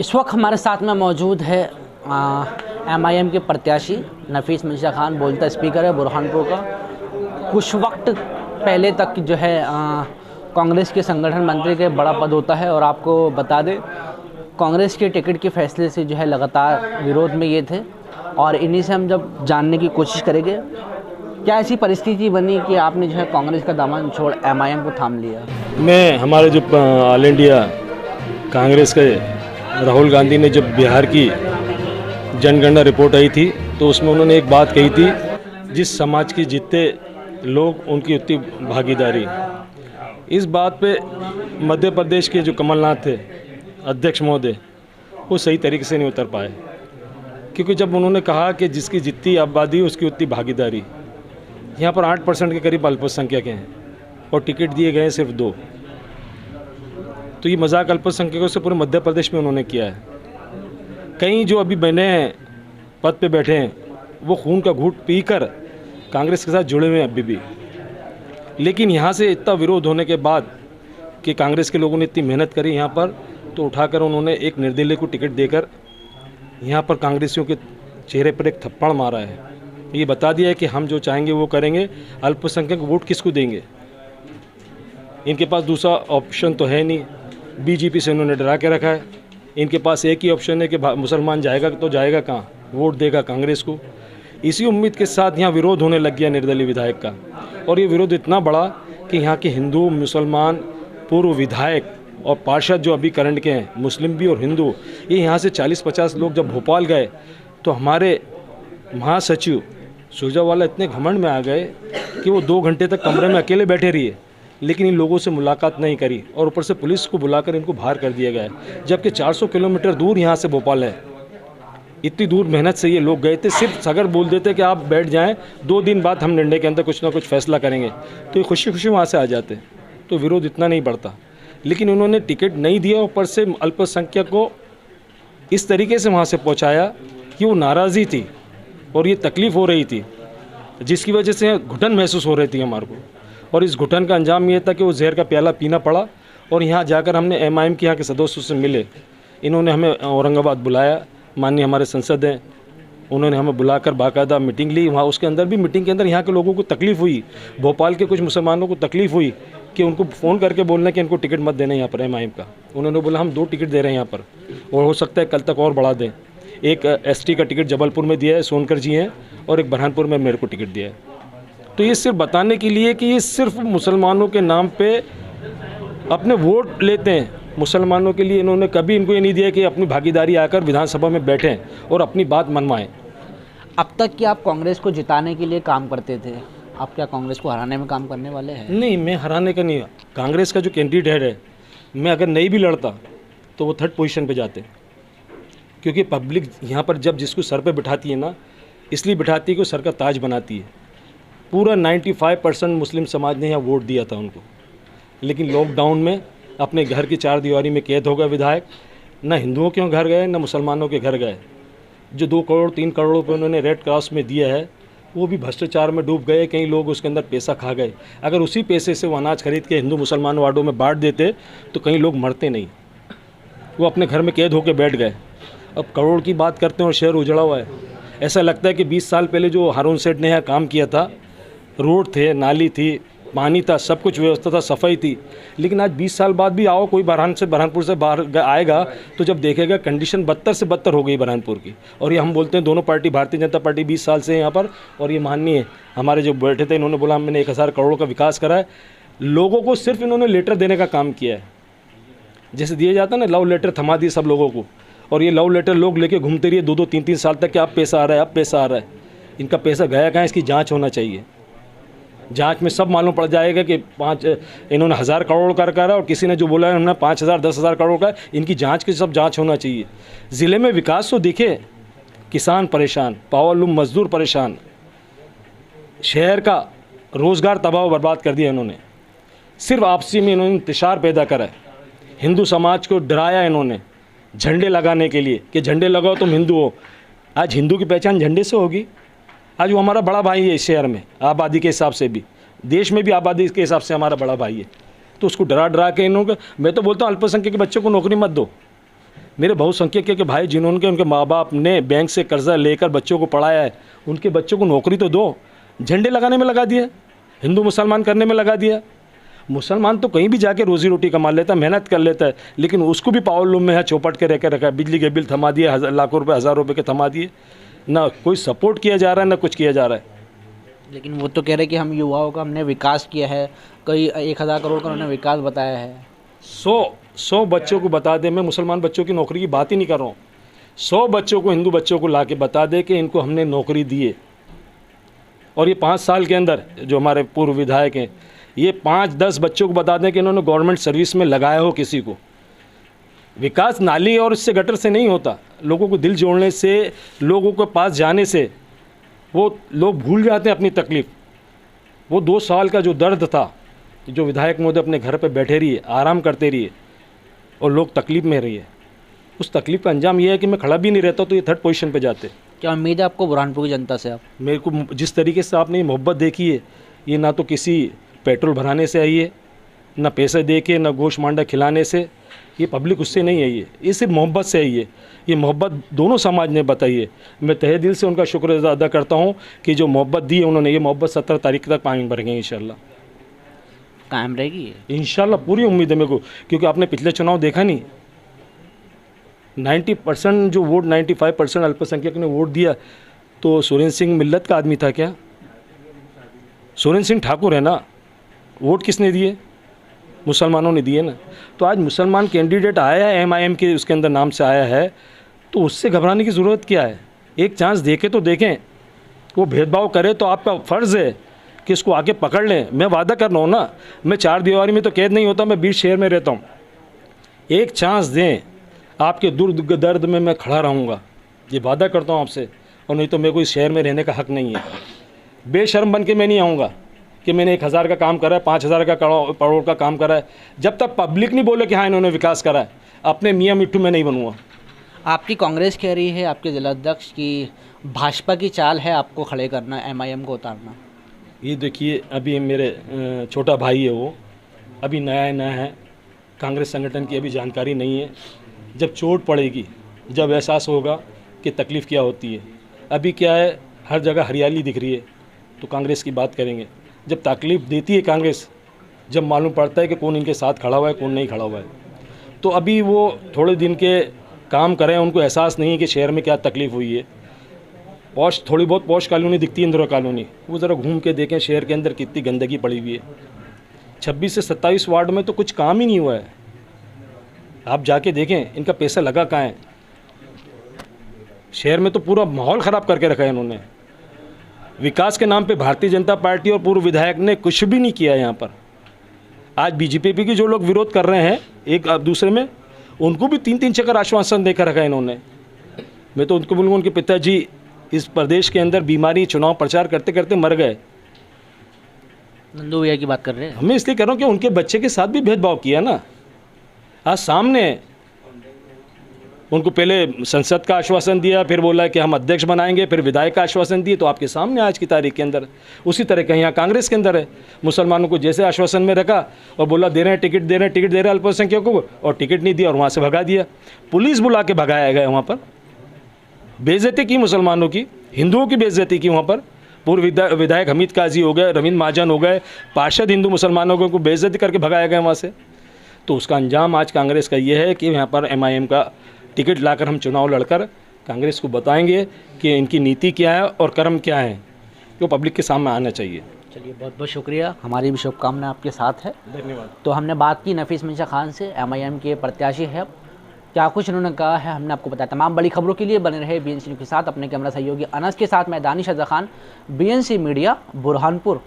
इस वक्त हमारे साथ में मौजूद है एमआईएम के प्रत्याशी नफीस मिर्ज़ा खान, बोलता स्पीकर है बुरहानपुर का। कुछ वक्त पहले तक जो है कांग्रेस के संगठन मंत्री के बड़ा पद होता है, और आपको बता दें कांग्रेस के टिकट के फैसले से जो है लगातार विरोध में ये थे, और इन्हीं से हम जब जानने की कोशिश करेंगे क्या ऐसी परिस्थिति बनी कि आपने जो है कांग्रेस का दामन छोड़ एमआईएम को थाम लिया। मैं हमारे जो ऑल इंडिया कांग्रेस के राहुल गांधी ने जब बिहार की जनगणना रिपोर्ट आई थी तो उसमें उन्होंने एक बात कही थी, जिस समाज के जितने लोग उनकी उतनी भागीदारी। इस बात पे मध्य प्रदेश के जो कमलनाथ थे अध्यक्ष महोदय, वो सही तरीके से नहीं उतर पाए, क्योंकि जब उन्होंने कहा कि जिसकी जितनी आबादी उसकी उतनी भागीदारी, यहाँ पर 8% के करीब अल्पसंख्यक हैं और टिकट दिए गए सिर्फ 2, तो ये मजाक अल्पसंख्यकों से पूरे मध्य प्रदेश में उन्होंने किया है। कई जो अभी बने हैं पद पे बैठे हैं वो खून का घूंट पीकर कांग्रेस के साथ जुड़े हुए हैं अभी भी, लेकिन यहाँ से इतना विरोध होने के बाद कि कांग्रेस के लोगों ने इतनी मेहनत करी यहाँ पर, तो उठाकर उन्होंने एक निर्दलीय को टिकट देकर यहाँ पर कांग्रेसियों के चेहरे पर एक थप्पड़ मारा है। ये बता दिया है कि हम जो चाहेंगे वो करेंगे, अल्पसंख्यक वोट किसको देंगे। इनके पास दूसरा ऑप्शन तो है नहीं, बीजेपी से उन्होंने डरा के रखा है। इनके पास एक ही ऑप्शन है कि मुसलमान जाएगा तो जाएगा कहाँ, वोट देगा कांग्रेस को। इसी उम्मीद के साथ यहाँ विरोध होने लग गया निर्दलीय विधायक का, और ये विरोध इतना बड़ा कि यहाँ के हिंदू, मुसलमान, पूर्व विधायक और पार्षद जो अभी करंट के हैं, मुस्लिम भी और हिंदू, ये यहाँ से 40-50 लोग जब भोपाल गए तो हमारे महासचिव सुरजेवाला इतने घमंड में आ गए कि वो 2 घंटे तक कमरे में अकेले बैठे रहिए, लेकिन इन लोगों से मुलाकात नहीं करी, और ऊपर से पुलिस को बुलाकर इनको बाहर कर दिया गया, जबकि 400 किलोमीटर दूर यहाँ से भोपाल है। इतनी दूर मेहनत से ये लोग गए थे, सिर्फ अगर बोल देते कि आप बैठ जाएं, 2 दिन बाद हम निर्णय के अंदर कुछ ना कुछ फैसला करेंगे, तो ये खुशी खुशी वहाँ से आ जाते, तो विरोध इतना नहीं बढ़ता। लेकिन उन्होंने टिकट नहीं दिया, ऊपर से अल्पसंख्यक को इस तरीके से वहाँ से पहुँचाया कि वो नाराज़ी थी और ये तकलीफ़ हो रही थी, जिसकी वजह से घुटन महसूस हो रही थी हमारे को, और इस घुटन का अंजाम ये था कि वो जहर का प्याला पीना पड़ा। और यहाँ जाकर हमने एमआईएम के यहाँ के सदस्यों से मिले, इन्होंने हमें औरंगाबाद बुलाया, माननीय हमारे संसद हैं, उन्होंने हमें बुलाकर बाकायदा मीटिंग ली। वहाँ उसके अंदर भी मीटिंग के अंदर यहाँ के लोगों को तकलीफ़ हुई, भोपाल के कुछ मुसलमानों को तकलीफ़ हुई कि उनको फ़ोन करके बोलना कि इनको टिकट मत देना यहाँ पर एमआईएम का। उन्होंने बोला हम 2 टिकट दे रहे हैं यहाँ पर, और हो सकता है कल तक और बढ़ा दें। एक एसटी का टिकट जबलपुर में दिया है, सोनकर जी हैं, और एक बुरहानपुर में मेरे को टिकट दिया है। तो ये सिर्फ बताने के लिए कि ये सिर्फ मुसलमानों के नाम पे अपने वोट लेते हैं। मुसलमानों के लिए इन्होंने कभी इनको ये नहीं दिया कि अपनी भागीदारी आकर विधानसभा में बैठें और अपनी बात मनवाएं। अब तक कि आप कांग्रेस को जिताने के लिए काम करते थे, आप क्या कांग्रेस को हराने में काम करने वाले हैं? नहीं, मैं हराने का नहीं। कांग्रेस का जो कैंडिडेट है, मैं अगर नहीं भी लड़ता तो वो 3rd पोजीशन पे जाते, क्योंकि पब्लिक यहाँ पर जब जिसको सर पे बिठाती है ना, इसलिए बिठाती है कि वो सर का ताज बनाती है। पूरा 95% मुस्लिम समाज ने यहाँ वोट दिया था उनको, लेकिन लॉकडाउन में अपने घर की 4 दीवारी में कैद हो गए विधायक, ना हिंदुओं के घर गए ना मुसलमानों के घर गए। जो 2 करोड़ 3 करोड़ रुपये उन्होंने रेड क्रॉस में दिया है, वो भी भ्रष्टाचार में डूब गए। कई लोग उसके अंदर पैसा खा गए। अगर उसी पैसे से वो अनाज खरीद के हिंदू मुसलमान वार्डों में बांट देते तो कई लोग मरते नहीं, वो अपने घर में कैद होकर बैठ गए। अब करोड़ की बात करते हैं और शहर उजड़ा हुआ है। ऐसा लगता है कि 20 साल पहले जो हारून सेठ ने यहाँ काम किया था, रोड थे, नाली थी, पानी था, सब कुछ व्यवस्था था, सफाई थी, लेकिन आज 20 साल बाद भी आओ, कोई बुरहानपुर से बाहर आएगा तो जब देखेगा कंडीशन बदतर से बदतर हो गई बुरहानपुर की। और ये हम बोलते हैं दोनों पार्टी, भारतीय जनता पार्टी 20 साल से यहाँ पर, और ये माननीय हमारे जो बैठे थे, इन्होंने बोला हमने 1000 करोड़ का विकास करा है। लोगों को सिर्फ इन्होंने लेटर देने का काम किया है, जैसे दिया जाता है ना, लव लेटर थमा दिए सब लोगों को, और ये लव लेटर लोग लेके घूमते रहिए 2-2 3-3 साल तक कि अब पैसा आ रहा है, अब पैसा आ रहा है। इनका पैसा गया कहाँ, इसकी जांच होना चाहिए। जांच में सब मालूम पड़ जाएगा कि इन्होंने 1000 करोड़ का करा, और किसी ने जो बोला है हमने 5000 10,000 करोड़ का, इनकी जांच की सब जांच होना चाहिए। ज़िले में विकास तो दिखे, किसान परेशान, पावरलूम मजदूर परेशान, शहर का रोज़गार तबाह बर्बाद कर दिया इन्होंने। सिर्फ आपसी में इन्होंने इंतशार पैदा करा है, हिंदू समाज को डराया इन्होंने झंडे लगाने के लिए कि झंडे लगाओ तुम हिंदू हो। आज हिंदू की पहचान झंडे से होगी। आज वो हमारा बड़ा भाई है इस शहर में, आबादी के हिसाब से भी, देश में भी आबादी के हिसाब से हमारा बड़ा भाई है, तो उसको डरा डरा के इन्होंने, मैं तो बोलता हूँ अल्पसंख्यक के बच्चों को नौकरी मत दो। मेरे बहुसंख्यक के भाई जिन्होंने उनके माँ बाप ने बैंक से कर्जा लेकर बच्चों को पढ़ाया है, उनके बच्चों को नौकरी तो दो। झंडे लगाने में लगा दिया, हिंदू मुसलमान करने में लगा दिया। मुसलमान तो कहीं भी जाके रोज़ी रोटी कमा लेता है, मेहनत कर लेता है, लेकिन उसको भी पावर लूम में है चौपट के रखा है। बिजली के बिल थमा दिए, लाखों रुपए, हज़ार रुपये के थमा दिए। ना कोई सपोर्ट किया जा रहा है, ना कुछ किया जा रहा है। लेकिन वो तो कह रहे कि हम युवाओं का हमने विकास किया है, कई 1000 करोड़ का उन्होंने विकास बताया है। 100 बच्चों को बता दे, मैं मुसलमान बच्चों की नौकरी की बात ही नहीं कर रहा हूँ, 100 बच्चों को, हिंदू बच्चों को ला के बता दे कि इनको हमने नौकरी दी है। और ये 5 साल के अंदर जो हमारे पूर्व विधायक हैं, ये 5-10 बच्चों को बता दें कि इन्होंने गवर्नमेंट सर्विस में लगाया हो किसी को। विकास नाली और इससे गटर से नहीं होता, लोगों को दिल जोड़ने से, लोगों के पास जाने से वो लोग भूल जाते हैं अपनी तकलीफ़। वो 2 साल का जो दर्द था, जो विधायक महोदय अपने घर पे बैठे रहिए, आराम करते रहिए और लोग तकलीफ़ में रहिए, उस तकलीफ़ का अंजाम ये है कि मैं खड़ा भी नहीं रहता तो ये 3rd पोजीशन पे जाते। क्या उम्मीद है आपको बुरहानपुर की जनता से? आप मेरे को जिस तरीके से आपने ये मोहब्बत देखी है, ये ना तो किसी पेट्रोल भराने से आई है, ना पैसे दे के, ना गोश्त मांडा खिलाने से, ये पब्लिक उससे नहीं आई है, ये सिर्फ मोहब्बत से आई है। ये मोहब्बत दोनों समाज ने बताई है। मैं तहे दिल से उनका शुक्र अदा करता हूँ कि जो मोहब्बत दी है उन्होंने, ये मोहब्बत 17 तारीख तक कायम रहेंगे इंशाल्लाह, कायम रहेगी इंशाल्लाह। पूरी उम्मीद है मेरे को, क्योंकि आपने पिछले चुनाव देखा नहीं, 90% जो वोट, 95% अल्पसंख्यक ने वोट दिया, तो सुरेंद्र सिंह मिल्लत का आदमी था क्या? सुरेंद्र सिंह ठाकुर है ना। वोट किसने दिए? मुसलमानों ने दिए ना। तो आज मुसलमान कैंडिडेट आया है, MIM के उसके अंदर नाम से आया है, तो उससे घबराने की ज़रूरत क्या है? एक चांस देके तो देखें। वो भेदभाव करे तो आपका फ़र्ज़ है कि इसको आके पकड़ लें। मैं वादा कर रहा हूँ ना, मैं 4 दीवारी में तो कैद नहीं होता, मैं 20 शहर में रहता हूँ। एक चांस दें, आपके दुर्द दर्द में मैं खड़ा रहूँगा, ये वादा करता हूँ आपसे। और नहीं तो मेरे को इस शहर में रहने का हक़ नहीं है। बेशर्म बन के मैं नहीं आऊँगा कि मैंने 1000 का काम करा है, 5000 का करोड़ का काम करा है। जब तक पब्लिक नहीं बोले कि हाँ इन्होंने विकास करा है, अपने मियाँ मिट्टू में नहीं बनूँगा। आपकी कांग्रेस कह रही है, आपके जिलाध्यक्ष की भाजपा की चाल है आपको खड़े करना, MIM को उतारना। ये देखिए, अभी मेरे छोटा भाई है, वो अभी नया है, कांग्रेस संगठन की अभी जानकारी नहीं है। जब चोट पड़ेगी, जब एहसास होगा कि तकलीफ़ क्या होती है। अभी क्या है, हर जगह हरियाली दिख रही है, तो कांग्रेस की बात करेंगे। जब तकलीफ़ देती है कांग्रेस, जब मालूम पड़ता है कि कौन इनके साथ खड़ा हुआ है, कौन नहीं खड़ा हुआ है, तो अभी वो थोड़े दिन के काम करें, उनको एहसास नहीं है कि शहर में क्या तकलीफ़ हुई है। थोड़ी बहुत पॉश कॉलोनी दिखती है, इंदिरा कॉलोनी, वो ज़रा घूम के देखें शहर के अंदर कितनी गंदगी पड़ी हुई है। 26 से 27 वार्ड में तो कुछ काम ही नहीं हुआ है। आप जाके देखें इनका पैसा लगा कहाँ है। शहर में तो पूरा माहौल ख़राब करके रखा है इन्होंने। विकास के नाम पे भारतीय जनता पार्टी और पूर्व विधायक ने कुछ भी नहीं किया यहाँ पर। आज बीजेपी के जो लोग विरोध कर रहे हैं एक दूसरे में, उनको भी 3-3 चक्कर आश्वासन देकर रखा है इन्होंने। मैं तो उनको बोलूँगा, उनके पिताजी इस प्रदेश के अंदर बीमारी, चुनाव प्रचार करते करते मर गए। नंदू भैया की बात कर रहे हैं। हमें इसलिए कह रहा हूँ कि उनके बच्चे के साथ भी भेदभाव किया ना। आज सामने उनको पहले संसद का आश्वासन दिया, फिर बोला कि हम अध्यक्ष बनाएंगे, फिर विधायक का आश्वासन दिए, तो आपके सामने आज की तारीख के अंदर उसी तरह का यहाँ कांग्रेस के अंदर है। मुसलमानों को जैसे आश्वासन में रखा और बोला दे रहे हैं, टिकट दे रहे हैं अल्पसंख्यकों को, और टिकट नहीं दिया और वहाँ से भगा दिया। पुलिस बुला के भगाया गया वहाँ पर, बेइज्जती की मुसलमानों की, हिंदुओं की बेइज्जती की वहाँ पर। पूर्व विधायक हमीद काजी हो गए, रविंद्र महाजन हो गए, पार्षद हिंदू मुसलमानों को बेइज्जती करके भगाया गया वहाँ से। तो उसका अंजाम आज कांग्रेस का ये है कि यहाँ पर MIM का टिकट लाकर हम चुनाव लड़कर कांग्रेस को बताएंगे कि इनकी नीति क्या है और कर्म क्या है, जो पब्लिक के सामने आना चाहिए। चलिए, बहुत बहुत शुक्रिया, हमारी भी शुभकामनाएं आपके साथ है। धन्यवाद। तो हमने बात की नफीस मंशा खान से, MIM के प्रत्याशी है। क्या कुछ उन्होंने कहा है हमने आपको बताया। तमाम बड़ी खबरों के लिए बने रहे BNC न्यूज़ के साथ। अपने कैमरा सहयोगी अनस के साथ मैं दानिश अज़ा खान, BNC मीडिया, बुरहानपुर।